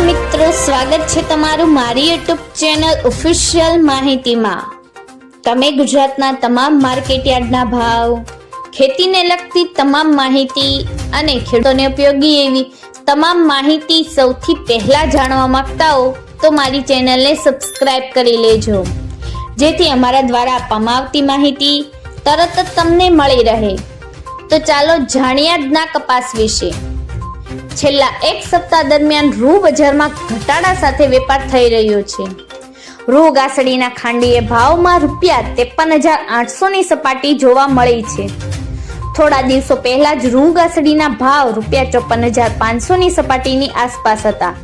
મિત્રો, સ્વાગત છે તમારું મારી યુટ્યુબ ચેનલ ઓફિશિયલ માહિતીમાં। તમે ગુજરાતના તમામ માર્કેટ યાર્ડના ભાવ, ખેતીને લગતી તમામ માહિતી અને ખેડૂતોને ઉપયોગી એવી તમામ માહિતી સૌથી પહેલા જાણવા માંગતા હો તો મારી ચેનલને સબસ્ક્રાઇબ કરી લેજો, જેથી અમારા દ્વારા આપવામાં આવતી માહિતી તરત જ તમને મળી રહે। તો ચાલો જાણીએ આજના કપાસ વિશે। છેલ્લા એક સપ્તાહ દરમિયાન રૂ બજારમાં ઘટાડા સાથે વેપાર થઈ રહ્યો છે। રૂ ગાસડીના ખાંડીએ ભાવમાં ₹53,800 ની સપાટી જોવા મળી છે। થોડા દિવસો પહેલા જ રૂ ગાસડીના ભાવ ₹54,500 ની સપાટીની આસપાસ હતા।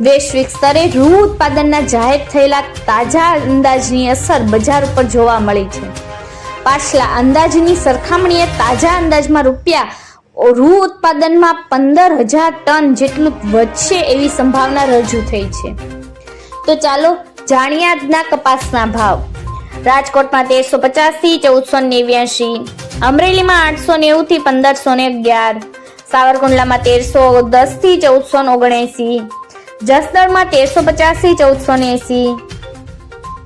વૈશ્વિક સ્તરે રૂ ઉત્પાદનના જાહેર થયેલા તાજા અંદાજની અસર બજાર ઉપર જોવા મળી છે। પાછલા અંદાજની સરખામણીએ તાજા અંદાજમાં રૂ ઉત્પાદનમાં 15,000 ટન જેટલું વધશે એવી સંભાવના રજૂ થઈ છે। તો ચાલો જાણીએ આજના કપાસના ભાવ। રાજકોટમાં 1350 થી 1489, અમરેલીમાં 890 થી 1511, સાવરકુંડલામાં 1310 થી 1479, જસદણમાં 1350 થી 1480,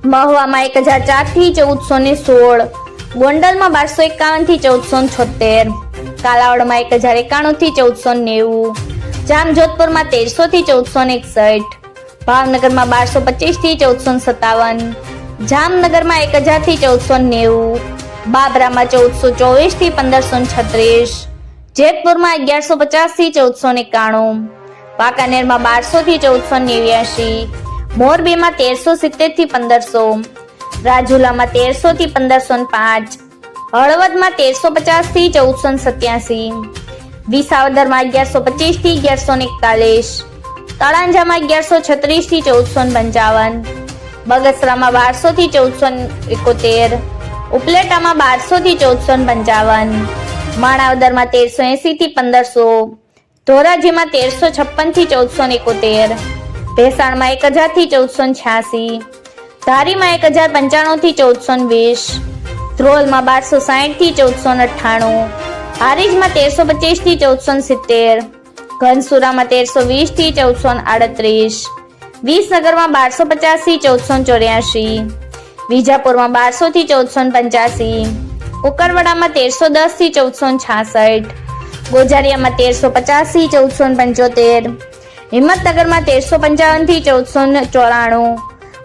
મહુવામાં 1004 થી 1416, ગોંડલમાં 1251 થી 1476, કાલાવડમાં 1091 થી 1490, જામજોધપુરમાં 1300 થી 1461, ભાવનગરમાં 1225 થી 1457, જામનગરમાં 1000 થી 1490, બાબરામાં 1424 થી 1536, જેતપુરમાં 1150 થી 1491, વાંકાનેરમાં 1200 થી 1489, મોરબીમાં 1370 થી 1500, રાજુલામાં 1300 થી 1505, હળવદમાં 1350 થી 1487, વિસાવદરમાં 1125 થી 1141, તળાંજામાં 1136 થી 1455, બગસરામાં 1200 થી 1471, ઉપલેટામાં 1200 થી 1455, માણાવદરમાં 1380 થી 1500, ધોરાજીમાં 1356 થી 1471, ભેસાણમાં 1000 થી 1486, ધારીમાં 1095 થી 1420, ધ્રોલમાં 1260 થી 1498, હારીજમાં 1325 થી 1470, ઘનસુરામાં 1320 થી 1438, વિસનગરમાં 1250 થી 1484, વિજાપુરમાં 1200 થી 1485, કુકરવાડામાં 1310 થી 1466, ગોજારિયામાં 1350 થી 1475, હિંમતનગરમાં 1355 થી 1494,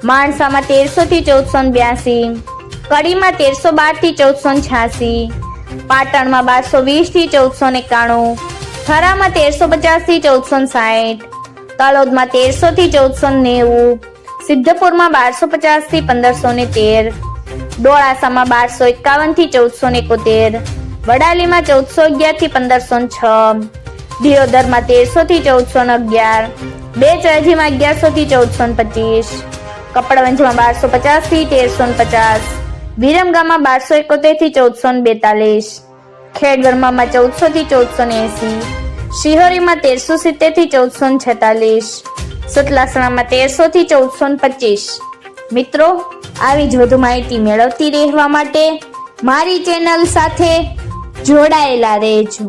માણસામાં 1300 થી 1482, કડીમાં 1312 થી 1486, પાટણમાં 1220 થી 1491, થરામાં 1350 થી 1460, તલોદમાં 1300 થી 1490, સિદ્ધપુરમાં 1250 થી 1513, ડોળાસામાં 1251 થી 1471, વડાલીમાં 1411 થી 1506, દિયોદરમાં 1300 થી 1411, બેચરાજીમાં 1100 થી 1425, કપડવંજમાં 1250 થી 1350, વિરમગામમાં 1271 થી 1442, ખેડબ્રહ્મામાં 1400 થી 1480, શિહોરીમાં 1370 થી 1446, સતલાસણામાં 1300 થી 1425। મિત્રો, આવી જ વધુ માહિતી મેળવતી રહેવા માટે મારી ચેનલ સાથે જોડાયેલા રહેજો।